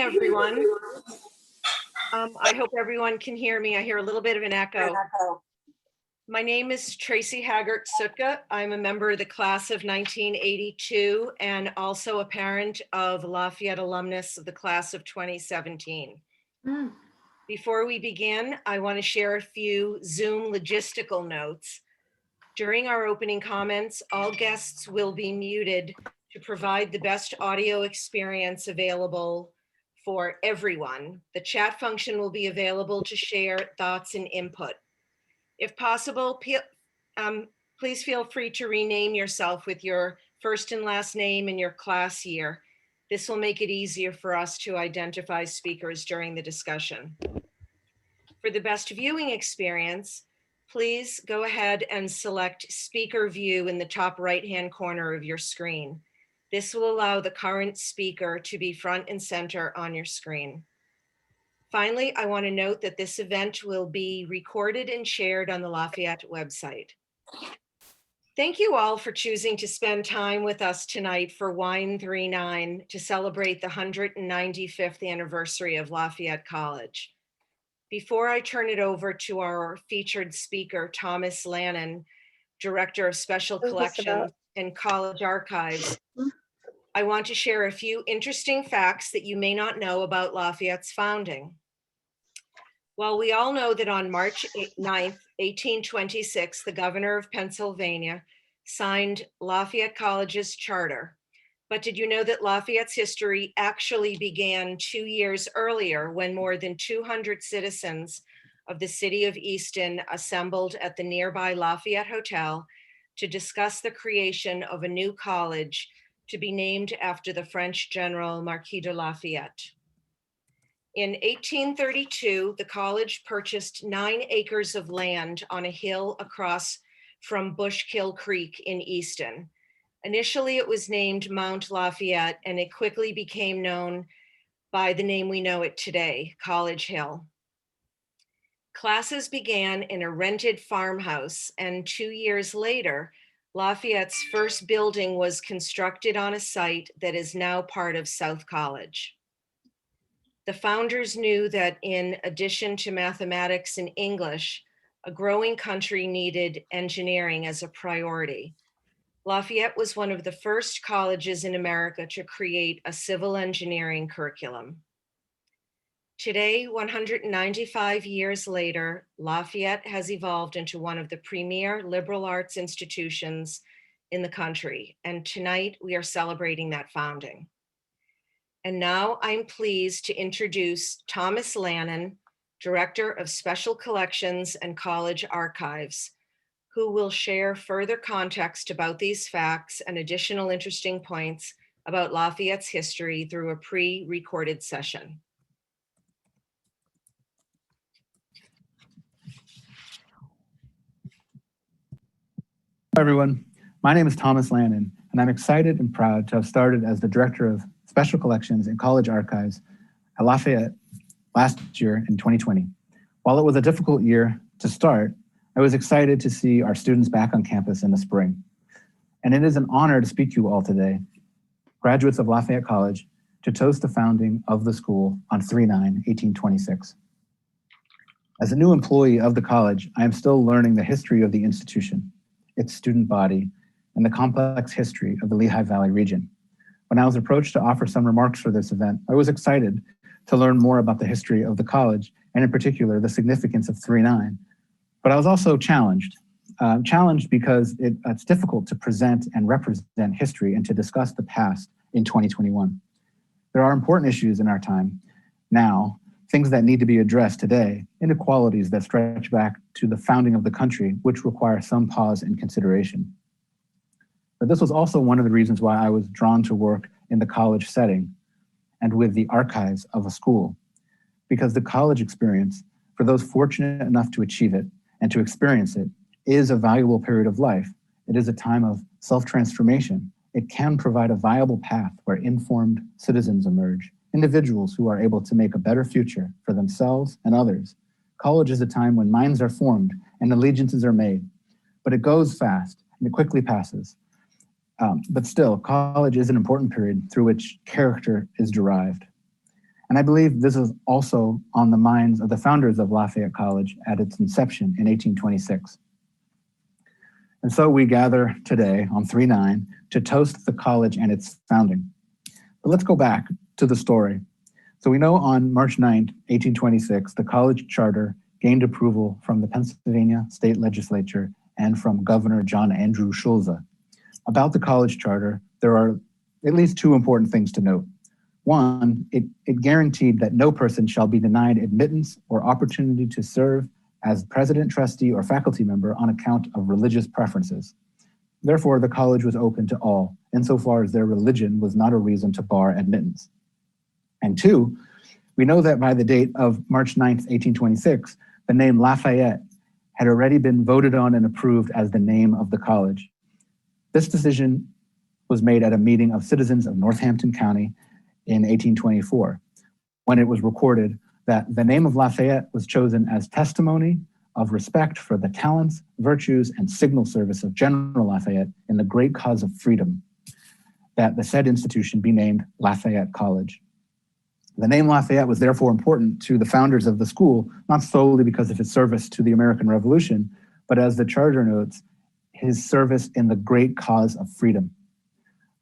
Everyone. I hope everyone can hear me. I hear a little bit of an echo. My name is Tracy Haggart Sutka. I'm a member of the class of 1982 and also a parent of Lafayette alumnus of the class of 2017. Before we begin, I want to share a few Zoom logistical notes. During our opening comments, all guests will be muted to provide the best audio experience available for everyone. The chat function will be available to share thoughts and input. If possible, please feel free to rename yourself with your first and last name and your class year. This will make it easier for us to identify speakers during the discussion. For the best viewing experience, please go ahead and select Speaker View in the top right-hand corner of your screen. This will allow the current speaker to be front and center on your screen. Finally, I want to note that this event will be recorded and shared on the Lafayette website. Thank you all for choosing to spend time with us tonight for Wine 39 to celebrate the 195th anniversary of Lafayette College. Before I turn it over to our featured speaker, Thomas Lannon, Director of Special Collections and College Archives, I want to share a few interesting facts that you may not know about Lafayette's founding. While we all know that on March 9th, 1826, the governor of Pennsylvania signed Lafayette College's charter. But did you know that Lafayette's history actually began 2 years earlier when more than 200 citizens of the city of Easton assembled at the nearby Lafayette Hotel to discuss the creation of a new college to be named after the French general Marquis de Lafayette. In 1832, the college purchased 9 acres of land on a hill across from Bushkill Creek in Easton. Initially, it was named Mount Lafayette, and it quickly became known by the name we know it today, College Hill. Classes began in a rented farmhouse, and 2 years later, Lafayette's first building was constructed on a site that is now part of South College. The founders knew that in addition to mathematics and English, a growing country needed engineering as a priority. Lafayette was one of the first colleges in America to create a civil engineering curriculum. Today, 195 years later, Lafayette has evolved into one of the premier liberal arts institutions in the country, and tonight we are celebrating that founding. And now I'm pleased to introduce Thomas Lannon, Director of Special Collections and College Archives, who will share further context about these facts and additional interesting points about Lafayette's history through a pre-recorded session. Hello, everyone. My name is Thomas Lannon, and I'm excited and proud to have started as the Director of Special Collections and College Archives at Lafayette last year in 2020. While it was a difficult year to start, I was excited to see our students back on campus in the spring. And it is an honor to speak to you all today, graduates of Lafayette College, to toast the founding of the school on 3/9/1826. As a new employee of the college, I am still learning the history of the institution, its student body, and the complex history of the Lehigh Valley region. When I was approached to offer some remarks for this event, I was excited to learn more about the history of the college, and in particular, the significance of 3/9. But I was also challenged because it's difficult to present and represent history and to discuss the past in 2021. There are important issues in our time now, things that need to be addressed today, inequalities that stretch back to the founding of the country, which require some pause and consideration. But this was also one of the reasons why I was drawn to work in the college setting and with the archives of a school, because the college experience, for those fortunate enough to achieve it and to experience it, is a valuable period of life. It is a time of self-transformation. It can provide a viable path where informed citizens emerge, individuals who are able to make a better future for themselves and others. College is a time when minds are formed and allegiances are made, but it goes fast and it quickly passes. But still, college is an important period through which character is derived. And I believe this is also on the minds of the founders of Lafayette College at its inception in 1826. And so we gather today on 3/9 to toast the college and its founding. But let's go back to the story. So we know on March 9th, 1826, the college charter gained approval from the Pennsylvania State Legislature and from Governor John Andrew Shulze. About the college charter, there are at least two important things to note. One, it guaranteed that no person shall be denied admittance or opportunity to serve as president, trustee, or faculty member on account of religious preferences. Therefore, the college was open to all, insofar as their religion was not a reason to bar admittance. And two, we know that by the date of March 9th, 1826, the name Lafayette had already been voted on and approved as the name of the college. This decision was made at a meeting of citizens of Northampton County in 1824, when it was recorded that the name of Lafayette was chosen as testimony of respect for the talents, virtues, and signal service of General Lafayette in the great cause of freedom, that the said institution be named Lafayette College. The name Lafayette was therefore important to the founders of the school, not solely because of his service to the American Revolution, but as the charter notes, his service in the great cause of freedom.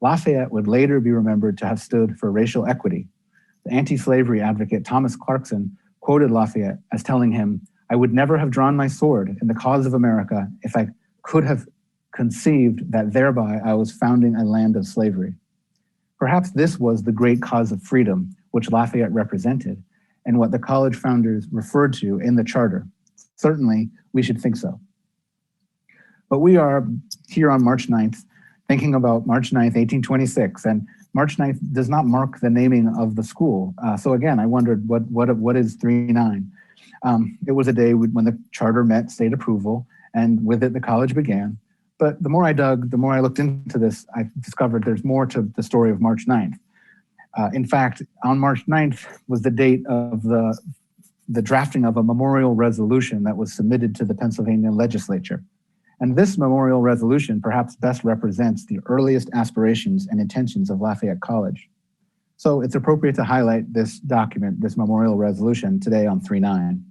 Lafayette would later be remembered to have stood for racial equity. The anti-slavery advocate Thomas Clarkson quoted Lafayette as telling him, "I would never have drawn my sword in the cause of America if I could have conceived that thereby I was founding a land of slavery." Perhaps this was the great cause of freedom which Lafayette represented and what the college founders referred to in the charter. Certainly, we should think so. But we are here on March 9th, thinking about March 9th, 1826, and March 9th does not mark the naming of the school. So again, I wondered what is 3/9? It was a day when the charter met state approval, and with it, the college began. But the more I dug, the more I looked into this, I discovered there's more to the story of March 9th. In fact, on March 9th was the date of the drafting of a memorial resolution that was submitted to the Pennsylvania legislature. And this memorial resolution perhaps best represents the earliest aspirations and intentions of Lafayette College. So it's appropriate to highlight this document, this memorial resolution, today on 3/9.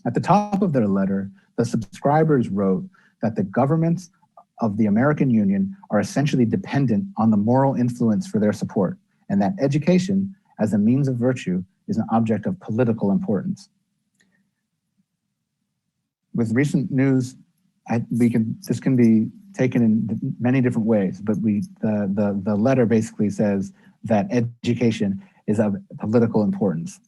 At the top of their letter, the subscribers wrote that the governments of the American Union are essentially dependent on the moral influence for their support, and that education, as a means of virtue, is an object of political importance. With recent news, this can be taken in many different ways, but the letter basically says that education is of political importance.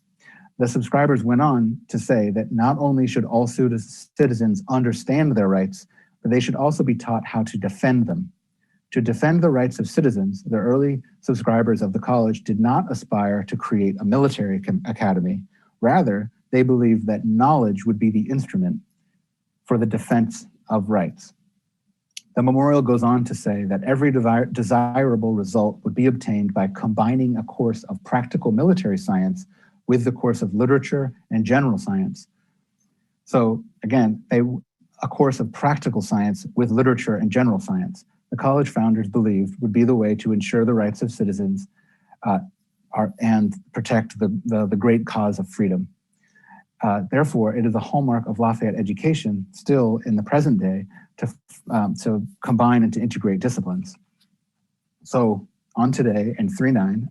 The subscribers went on to say that not only should all citizens understand their rights, but they should also be taught how to defend them. To defend the rights of citizens, the early subscribers of the college did not aspire to create a military academy. Rather, they believed that knowledge would be the instrument for the defense of rights. The memorial goes on to say that every desirable result would be obtained by combining a course of practical military science with the course of literature and general science. So again, a course of practical science with literature and general science, the college founders believed would be the way to ensure the rights of citizens and protect the great cause of freedom. Therefore, it is a hallmark of Lafayette education still in the present day to combine and to integrate disciplines. So on today and 3/9,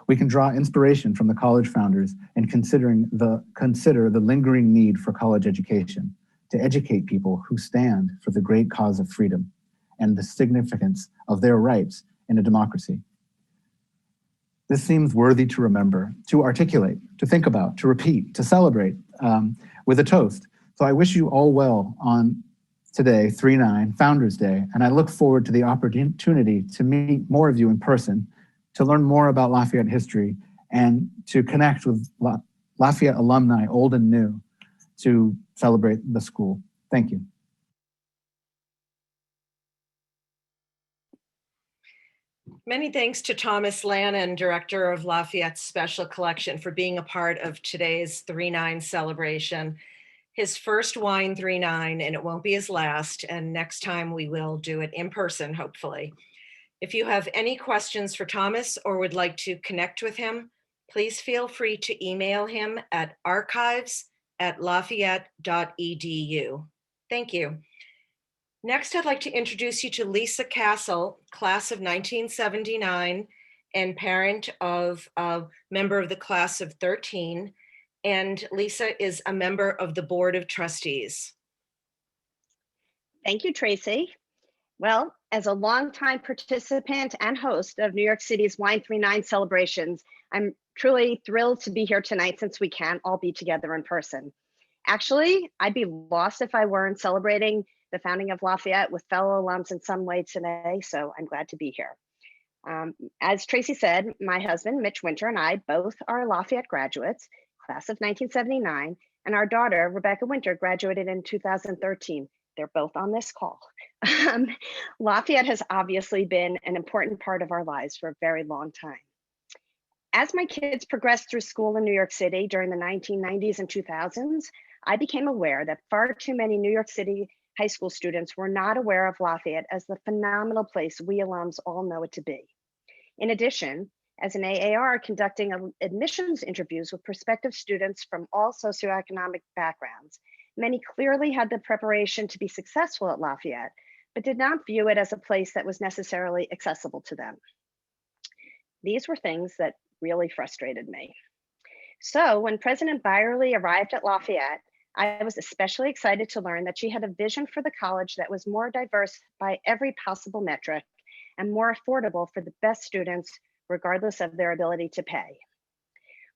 we can draw inspiration from the college founders and consider the lingering need for college education to educate people who stand for the great cause of freedom and the significance of their rights in a democracy. This seems worthy to remember, to articulate, to think about, to repeat, to celebrate with a toast. So I wish you all well on today, 3/9, Founders Day, and I look forward to the opportunity to meet more of you in person, to learn more about Lafayette history, and to connect with Lafayette alumni, old and new, to celebrate the school. Thank you. Many thanks to Thomas Lannon, Director of Lafayette's Special Collection, for being a part of today's 3/9 celebration. His first wine 3/9, and it won't be his last. And next time we will do it in person, hopefully. If you have any questions for Thomas or would like to connect with him, please feel free to email him at archives@lafayette.edu. Thank you. Next, I'd like to introduce you to Lisa Castle, class of 1979 and parent of a member of the class of 13. And Lisa is a member of the Board of Trustees. Thank you, Tracy. Well, as a longtime participant and host of New York City's Wine 39 celebrations, I'm truly thrilled to be here tonight since we can't all be together in person. Actually, I'd be lost if I weren't celebrating the founding of Lafayette with fellow alums in some way today, so I'm glad to be here. As Tracy said, my husband, Mitch Winter, and I both are Lafayette graduates, class of 1979, and our daughter, Rebecca Winter, graduated in 2013. They're both on this call. Lafayette has obviously been an important part of our lives for a very long time. As my kids progressed through school in New York City during the 1990s and 2000s, I became aware that far too many New York City high school students were not aware of Lafayette as the phenomenal place we alums all know it to be. In addition, as an AAR conducting admissions interviews with prospective students from all socioeconomic backgrounds, many clearly had the preparation to be successful at Lafayette, but did not view it as a place that was necessarily accessible to them. These were things that really frustrated me. So when President Byerly arrived at Lafayette, I was especially excited to learn that she had a vision for the college that was more diverse by every possible metric and more affordable for the best students, regardless of their ability to pay.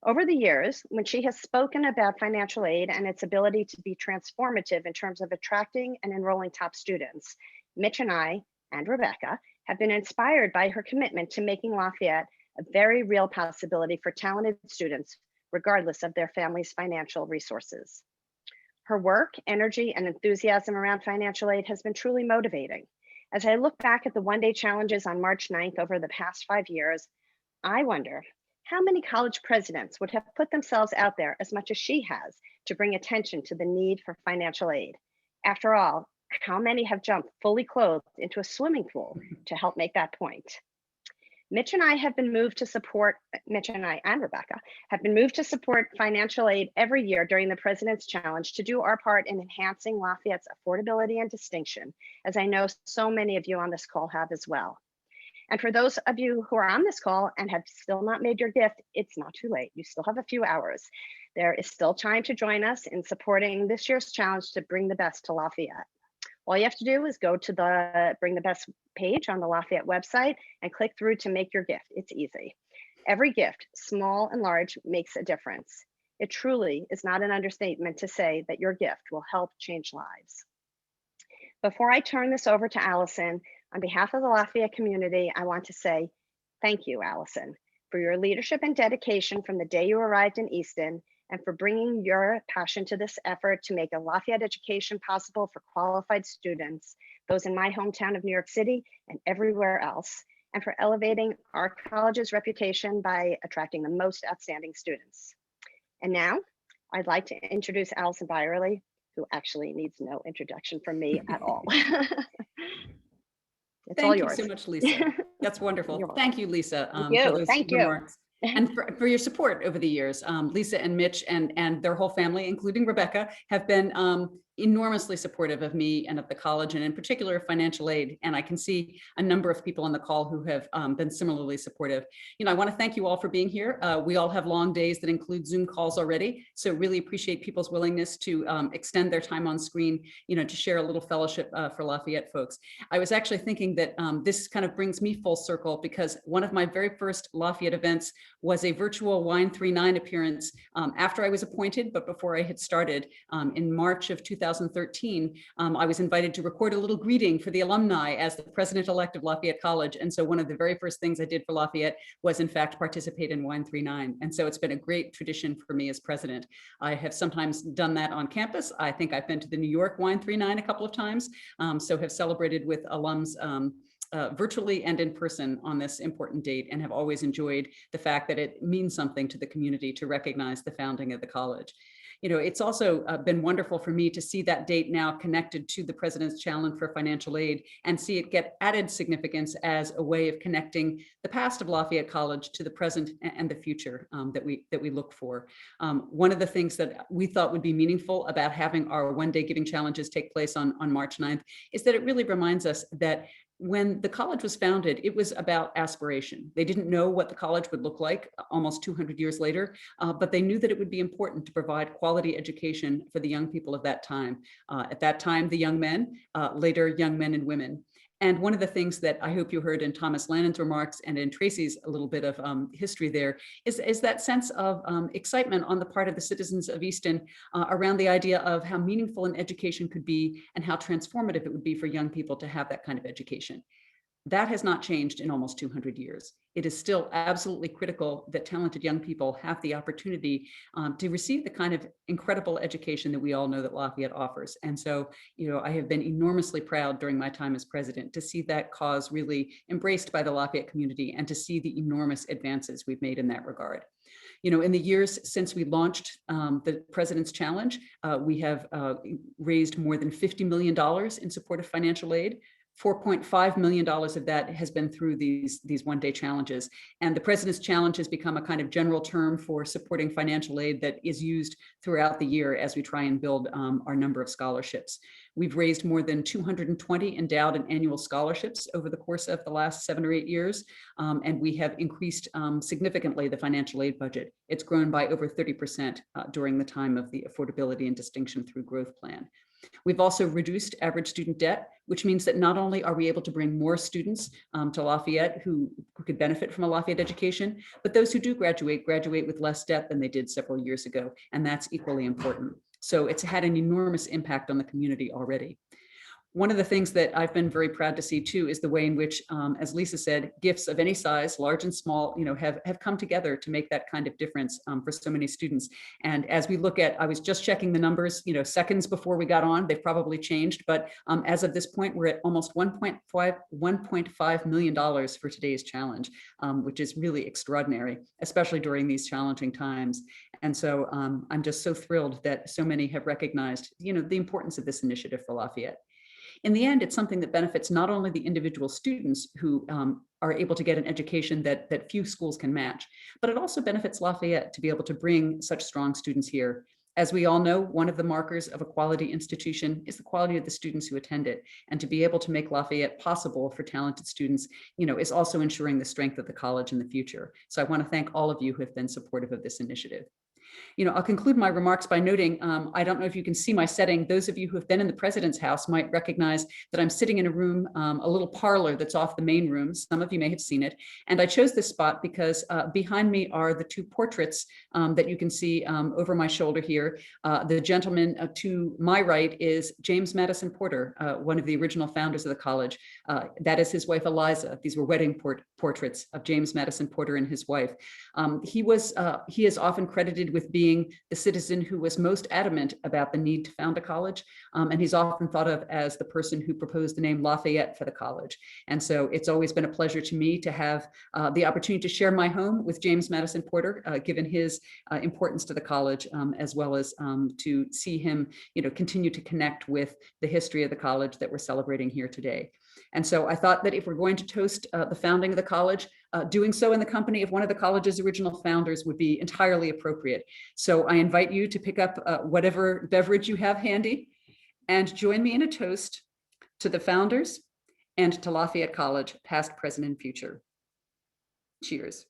Over the years, when she has spoken about financial aid and its ability to be transformative in terms of attracting and enrolling top students, Mitch and I, and Rebecca, have been inspired by her commitment to making Lafayette a very real possibility for talented students, regardless of their family's financial resources. Her work, energy, and enthusiasm around financial aid has been truly motivating. As I look back at the one-day challenges on March 9th over the past 5 years, I wonder how many college presidents would have put themselves out there as much as she has to bring attention to the need for financial aid. After all, how many have jumped fully clothed into a swimming pool to help make that point? Mitch and I have been moved to support, Mitch and I and Rebecca have been moved to support financial aid every year during the President's Challenge to do our part in enhancing Lafayette's affordability and distinction, as I know so many of you on this call have as well. And for those of you who are on this call and have still not made your gift, it's not too late. You still have a few hours. There is still time to join us in supporting this year's challenge to bring the best to Lafayette. All you have to do is go to the Bring the Best page on the Lafayette website and click through to make your gift. It's easy. Every gift, small and large, makes a difference. It truly is not an understatement to say that your gift will help change lives. Before I turn this over to Alison, on behalf of the Lafayette community, I want to say thank you, Alison, for your leadership and dedication from the day you arrived in Easton, and for bringing your passion to this effort to make a Lafayette education possible for qualified students, those in my hometown of New York City and everywhere else, and for elevating our college's reputation by attracting the most outstanding students. And now, I'd like to introduce Alison Byerly, who actually needs no introduction from me at all. It's all yours. Thank you so much, Lisa. That's wonderful. Thank you, Lisa, for those Thank you. remarks. And for your support over the years. Lisa and Mitch and their whole family, including Rebecca, have been enormously supportive of me and of the college, and in particular financial aid. And I can see a number of people on the call who have been similarly supportive. You know, I want to thank you all for being here. We all have long days that include Zoom calls already, so really appreciate people's willingness to extend their time on screen, you know, to share a little fellowship for Lafayette folks. I was actually thinking that this kind of brings me full circle, because one of my very first Lafayette events was a virtual Wine 39 appearance after I was appointed, but before I had started in March of 2013. I was invited to record a little greeting for the alumni as the president-elect of Lafayette College. And so one of the very first things I did for Lafayette was in fact participate in Wine 39. And so it's been a great tradition for me as president. I have sometimes done that on campus. I think I've been to the New York Wine 39 a couple of times, so have celebrated with alums virtually and in person on this important date, and have always enjoyed the fact that it means something to the community to recognize the founding of the college. It's also been wonderful for me to see that date now connected to the President's Challenge for Financial Aid and see it get added significance as a way of connecting the past of Lafayette College to the present and the future that we look for. One of the things that we thought would be meaningful about having our one-day giving challenges take place on March 9th is that it really reminds us that when the college was founded, it was about aspiration. They didn't know what the college would look like almost 200 years later, but they knew that it would be important to provide quality education for the young people of that time. At that time, the young men, later young men and women. And one of the things that I hope you heard in Thomas Lannon's remarks and in Tracy's a little bit of history there is that sense of excitement on the part of the citizens of Easton around the idea of how meaningful an education could be and how transformative it would be for young people to have that kind of education. That has not changed in almost 200 years. It is still absolutely critical that talented young people have the opportunity to receive the kind of incredible education that we all know that Lafayette offers. And so, I have been enormously proud during my time as president to see that cause really embraced by the Lafayette community and to see the enormous advances we've made in that regard. In the years since we launched the President's Challenge, we have raised more than $50 million in support of financial aid. $4.5 million of that has been through these one-day challenges. And the President's Challenge has become a kind of general term for supporting financial aid that is used throughout the year as we try and build our number of scholarships. We've raised more than 220 endowed and annual scholarships over the course of the last 7 or 8 years. And we have increased significantly the financial aid budget. It's grown by over 30% during the time of the Affordability and Distinction Through Growth Plan. We've also reduced average student debt, which means that not only are we able to bring more students to Lafayette who could benefit from a Lafayette education, but those who do graduate with less debt than they did several years ago, and that's equally important. So it's had an enormous impact on the community already. One of the things that I've been very proud to see too is the way in which, as Lisa said, gifts of any size, large and small, have come together to make that kind of difference for so many students. And as we look at, I was just checking the numbers, seconds before we got on, they've probably changed, but as of this point, we're at almost $1.5 million for today's challenge, which is really extraordinary, especially during these challenging times. And so I'm just so thrilled that so many have recognized, the importance of this initiative for Lafayette. In the end, it's something that benefits not only the individual students who are able to get an education that few schools can match, but it also benefits Lafayette to be able to bring such strong students here. As we all know, one of the markers of a quality institution is the quality of the students who attend it. And to be able to make Lafayette possible for talented students, is also ensuring the strength of the college in the future. So I want to thank all of you who have been supportive of this initiative. I'll conclude my remarks by noting, I don't know if you can see my setting. Those of you who have been in the President's house might recognize that I'm sitting in a room, a little parlor that's off the main room. Some of you may have seen it. And I chose this spot because behind me are the two portraits that you can see over my shoulder here. The gentleman to my right is James Madison Porter, one of the original founders of the college. That is his wife, Eliza. These were wedding portraits of James Madison Porter and his wife. He is often credited with being the citizen who was most adamant about the need to found a college. And he's often thought of as the person who proposed the name Lafayette for the college. And so it's always been a pleasure to me to have the opportunity to share my home with James Madison Porter, given his importance to the college, as well as to see him, continue to connect with the history of the college that we're celebrating here today. And so I thought that if we're going to toast the founding of the college, doing so in the company of one of the college's original founders would be entirely appropriate. So I invite you to pick up whatever beverage you have handy and join me in a toast to the founders and to Lafayette College, past, present, and future. Cheers.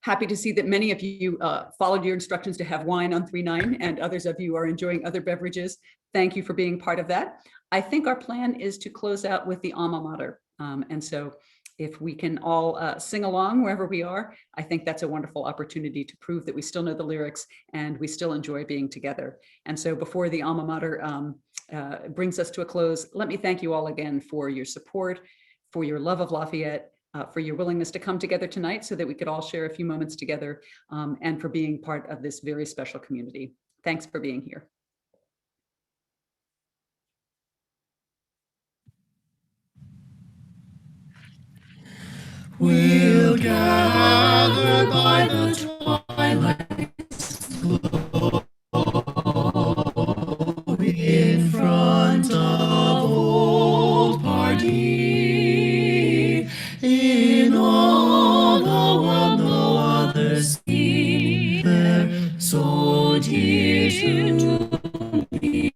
Happy to see that many of you followed your instructions to have wine on 3-9, and others of you are enjoying other beverages. Thank you for being part of that. I think our plan is to close out with the alma mater. And so if we can all sing along wherever we are, I think that's a wonderful opportunity to prove that we still know the lyrics and we still enjoy being together. And so before the alma mater brings us to a close, let me thank you all again for your support, for your love of Lafayette, for your willingness to come together tonight so that we could all share a few moments together, and for being part of this very special community. Thanks for being here. We'll gather by the twilight's glow in front of old Pardee. In all the world no other sea there so dear to me.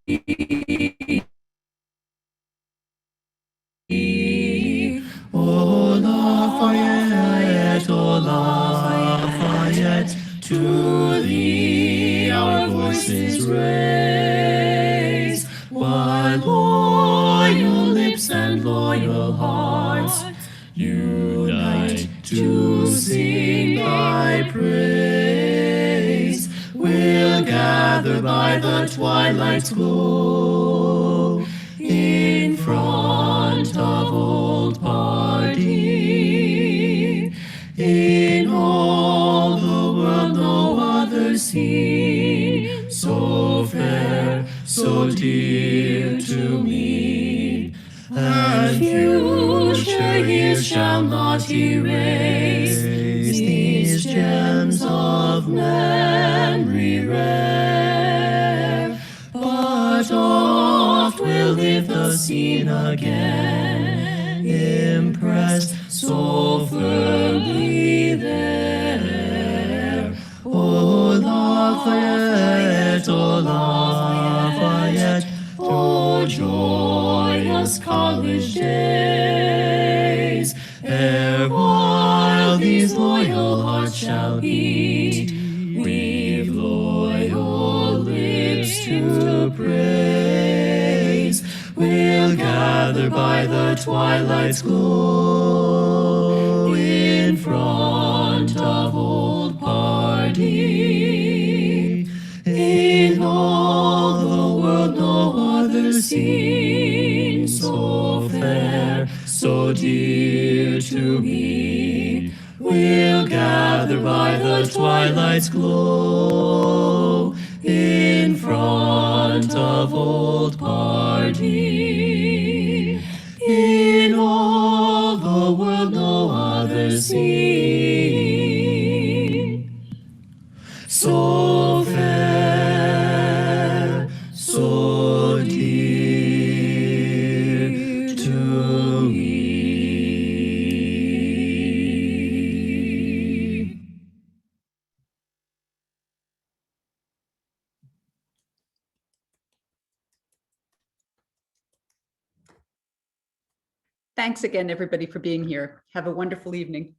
Oh Lafayette, oh Lafayette, to thee our voices raise, while loyal lips and loyal hearts unite to sing thy praise. We'll gather by the twilight's glow in front of old Pardee. In all the world no other scene so fair, so dear to me, and future years shall not erase these gems of memory rare, but oft will live the scene again, impressed so firmly there. Oh Lafayette, oh Lafayette, oh joyous college days, ere while these loyal hearts shall beat, we've loyal lips to praise. We'll gather by the twilight's glow in front of old Pardee. In all the world no other scene so fair, so dear to me. We'll gather by the twilight's glow in front of old Pardee. In all the world no other scene so fair, so dear to me. Thanks again, everybody, for being here. Have a wonderful evening.